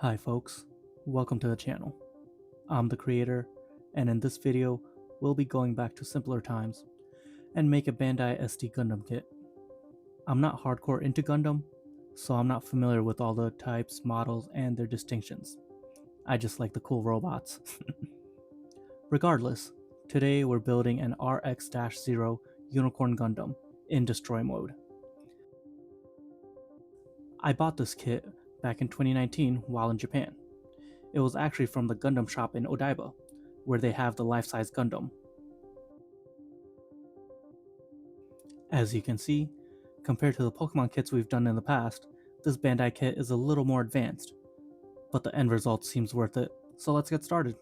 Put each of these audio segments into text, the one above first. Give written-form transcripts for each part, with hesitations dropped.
Hi folks, welcome to the channel. I'm the creator, and in this video, we'll be going back to simpler times and make a Bandai SD Gundam kit. I'm not hardcore into Gundam, so I'm not familiar with all the types, models, and their distinctions. I just like the cool robots. Regardless, today we're building an RX-0 Unicorn Gundam in destroy mode. I bought this kit back in 2019 while in Japan. It was actually from the Gundam shop in Odaiba, where they have the life-size Gundam. As you can see, compared to the Pokemon kits we've done in the past, this Bandai kit is a little more advanced, but the end result seems worth it, so let's get started.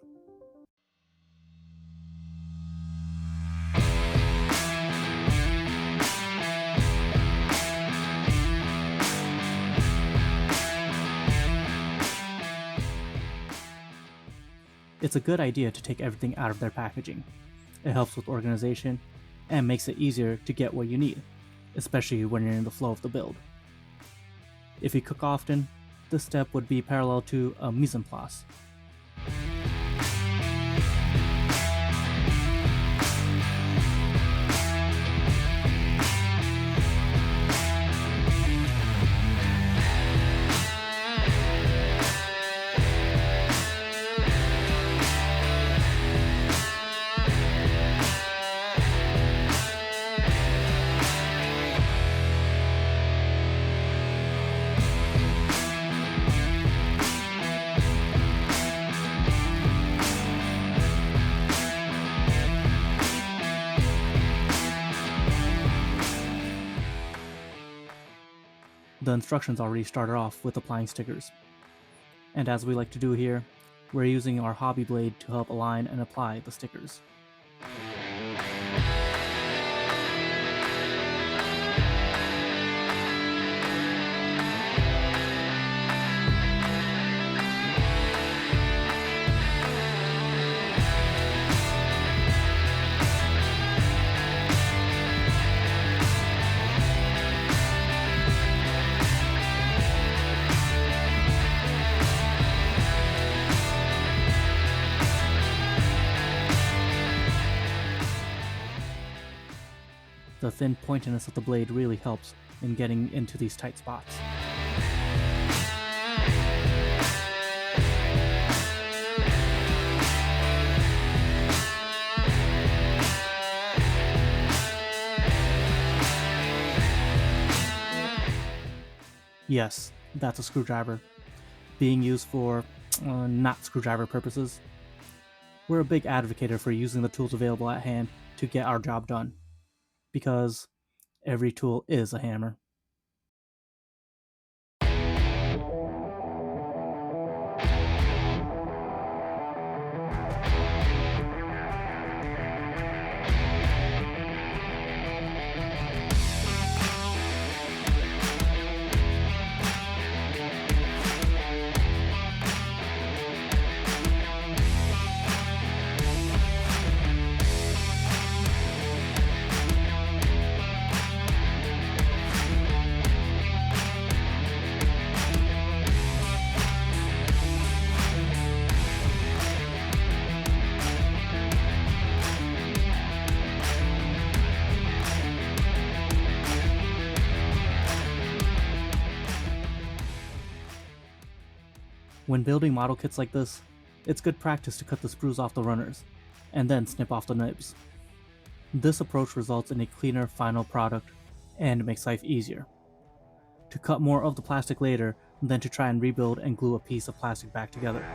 It's a good idea to take everything out of their packaging. It helps with organization and makes it easier to get what you need, especially when you're in the flow of the build. If you cook often, this step would be parallel to a mise en place. The instructions already started off with applying stickers. And as we like to do here, we're using our hobby blade to help align and apply the stickers. The thin pointiness of the blade really helps in getting into these tight spots. Yes, that's a screwdriver, being used for not screwdriver purposes. We're a big advocate for using the tools available at hand to get our job done, because every tool is a hammer. When building model kits like this, it's good practice to cut the sprues off the runners, and then snip off the nibs. This approach results in a cleaner final product and makes life easier. To cut more of the plastic later than to try and rebuild and glue a piece of plastic back together.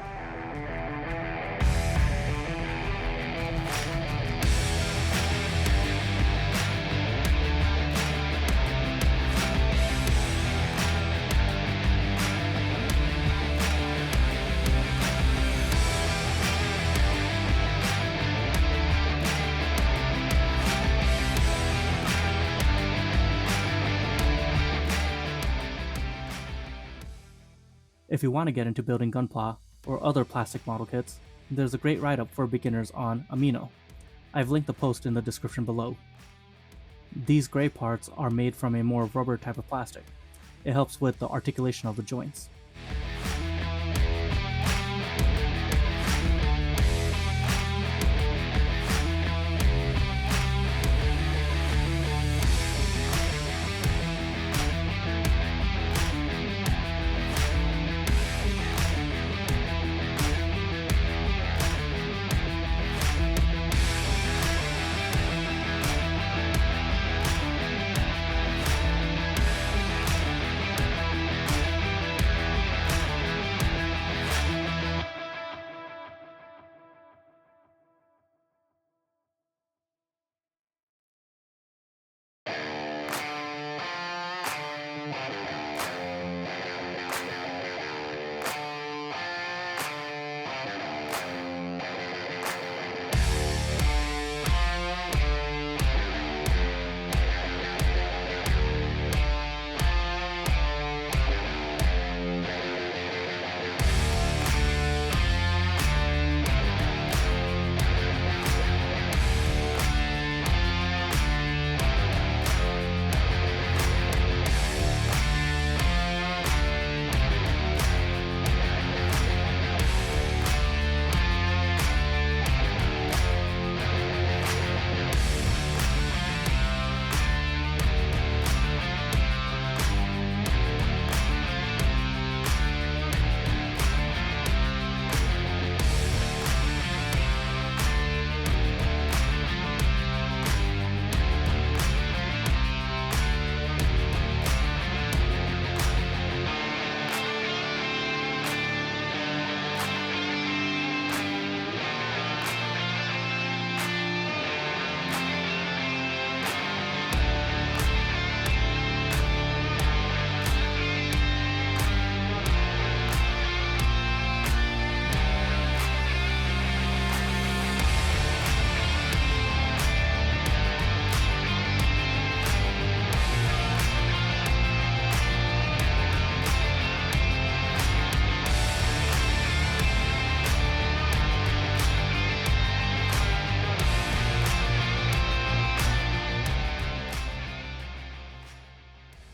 If you want to get into building Gunpla or other plastic model kits, there's a great write-up for beginners on Amino. I've linked the post in the description below. These gray parts are made from a more rubber type of plastic. It helps with the articulation of the joints.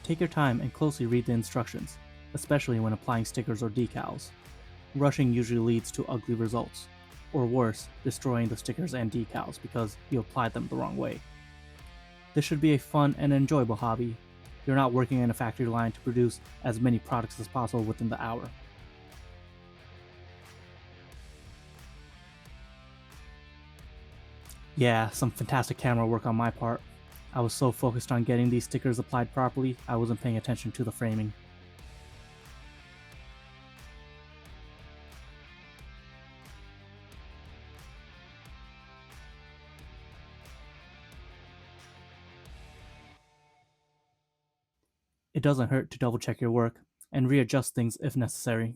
Take your time and closely read the instructions, especially when applying stickers or decals. Rushing usually leads to ugly results, or worse, destroying the stickers and decals because you applied them the wrong way. This should be a fun and enjoyable hobby. You're not working in a factory line to produce as many products as possible within the hour. Yeah, some fantastic camera work on my part. I was so focused on getting these stickers applied properly, I wasn't paying attention to the framing. It doesn't hurt to double check your work and readjust things if necessary.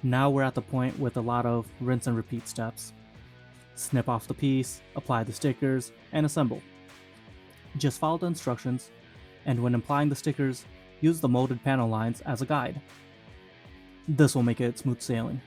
Now we're at the point with a lot of rinse and repeat steps. Snip off the piece, apply the stickers, and assemble. Just follow the instructions, and when applying the stickers, use the molded panel lines as a guide. This will make it smooth sailing.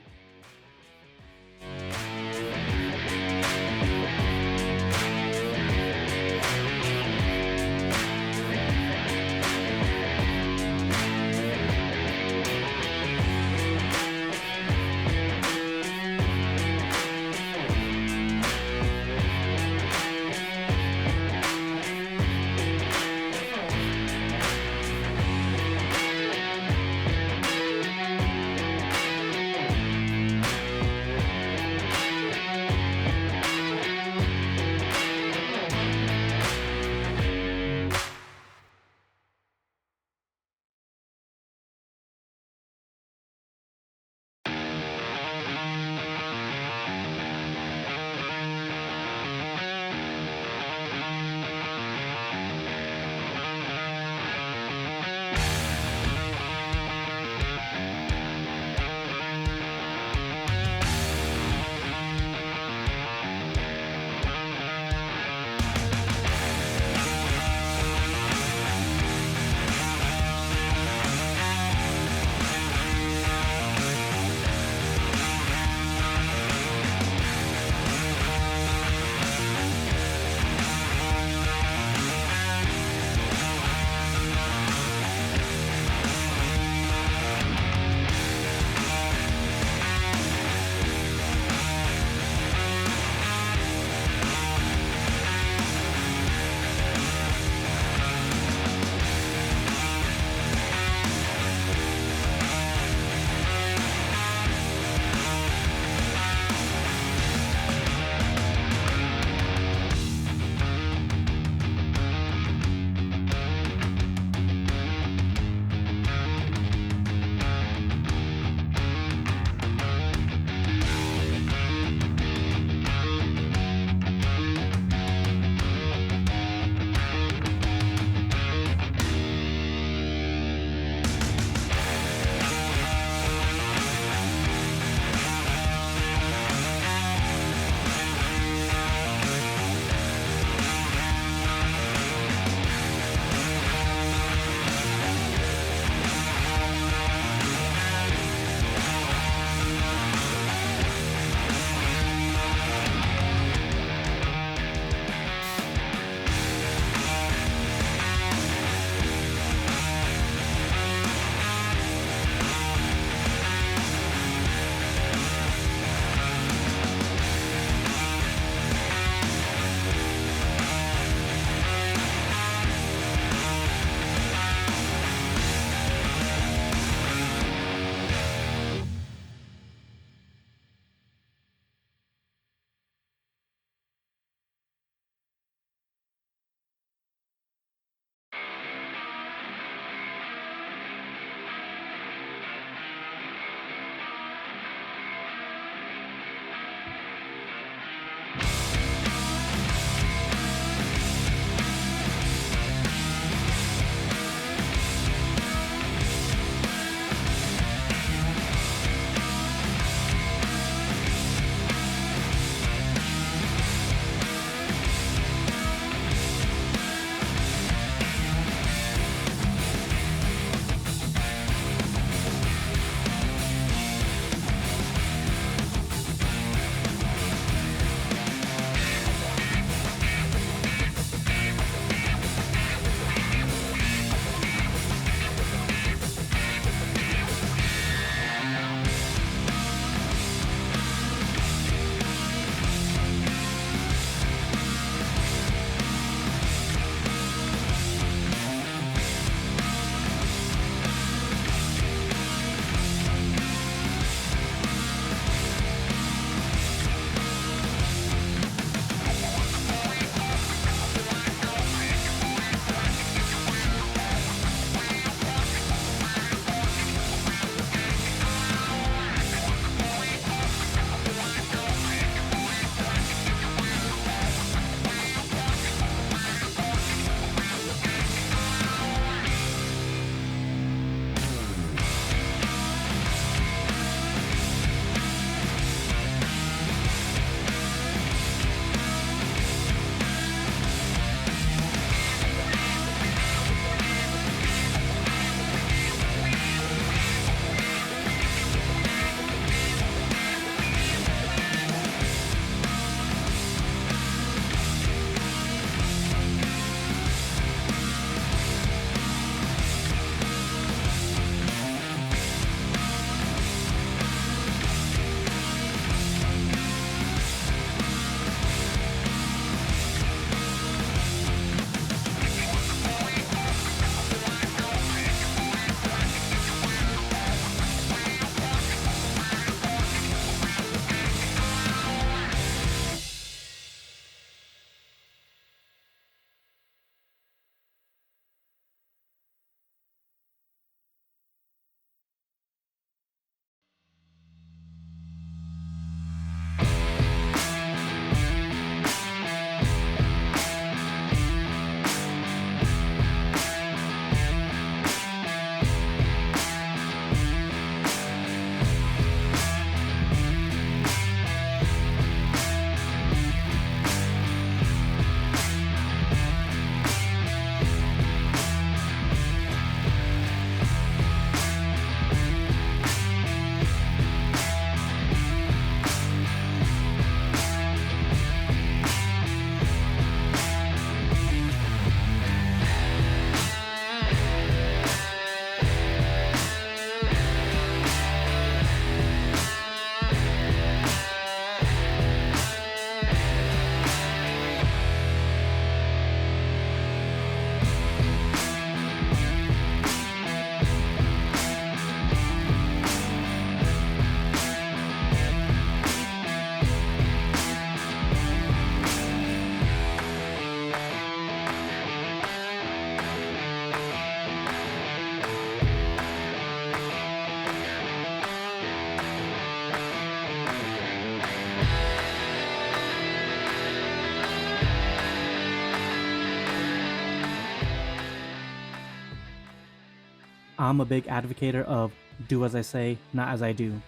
I'm a big advocate of do as I say, not as I do,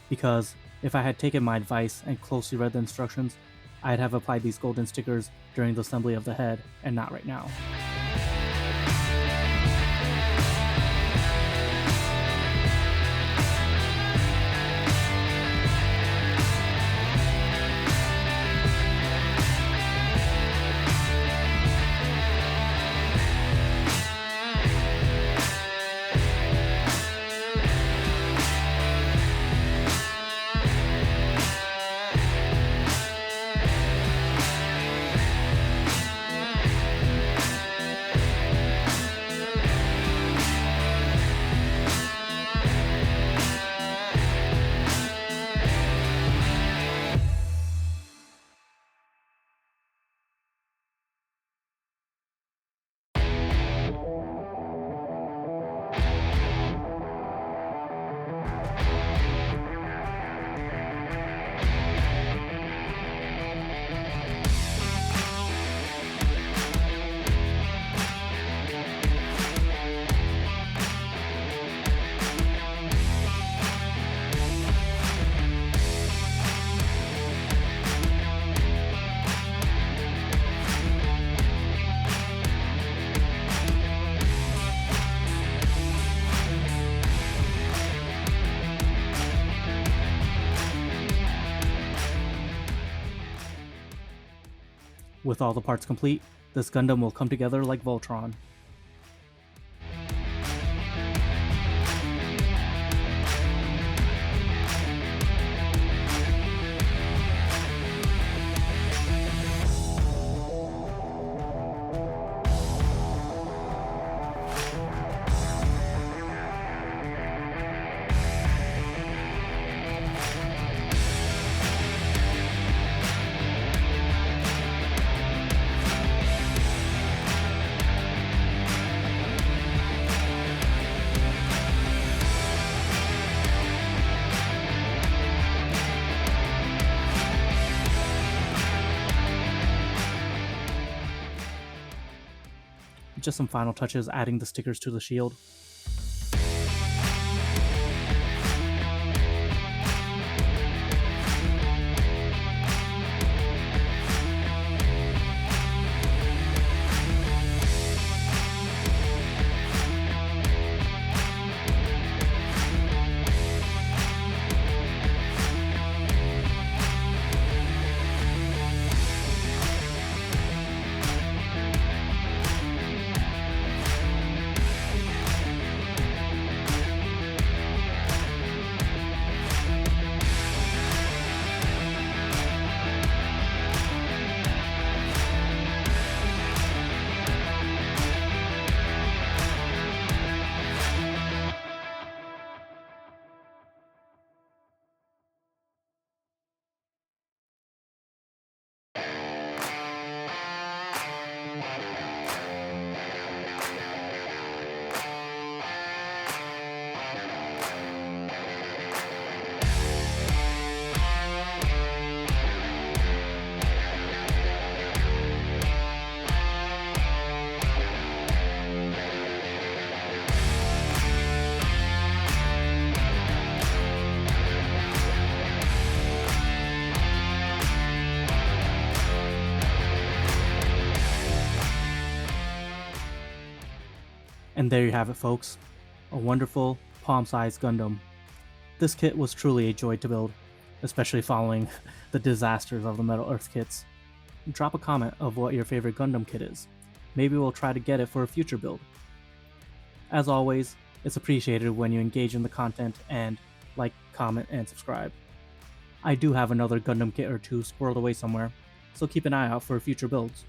because if I had taken my advice and closely read the instructions, I'd have applied these golden stickers during the assembly of the head and not right now. With all the parts complete, this Gundam will come together like Voltron. Just some final touches adding the stickers to the shield. And there you have it, folks. A wonderful, palm-sized Gundam. This kit was truly a joy to build, especially following the disasters of the Metal Earth kits. Drop a comment of what your favorite Gundam kit is. Maybe we'll try to get it for a future build. As always, it's appreciated when you engage in the content and like, comment, and subscribe. I do have another Gundam kit or two squirreled away somewhere, so keep an eye out for future builds.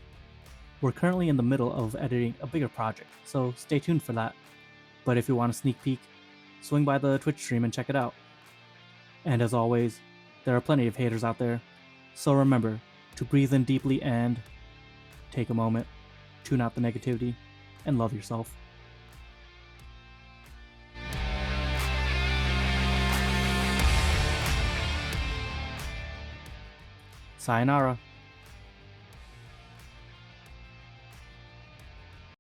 We're currently in the middle of editing a bigger project, so stay tuned for that. But if you want a sneak peek, swing by the Twitch stream and check it out. And as always, there are plenty of haters out there, so remember to breathe in deeply and take a moment, tune out the negativity, and love yourself. Sayonara.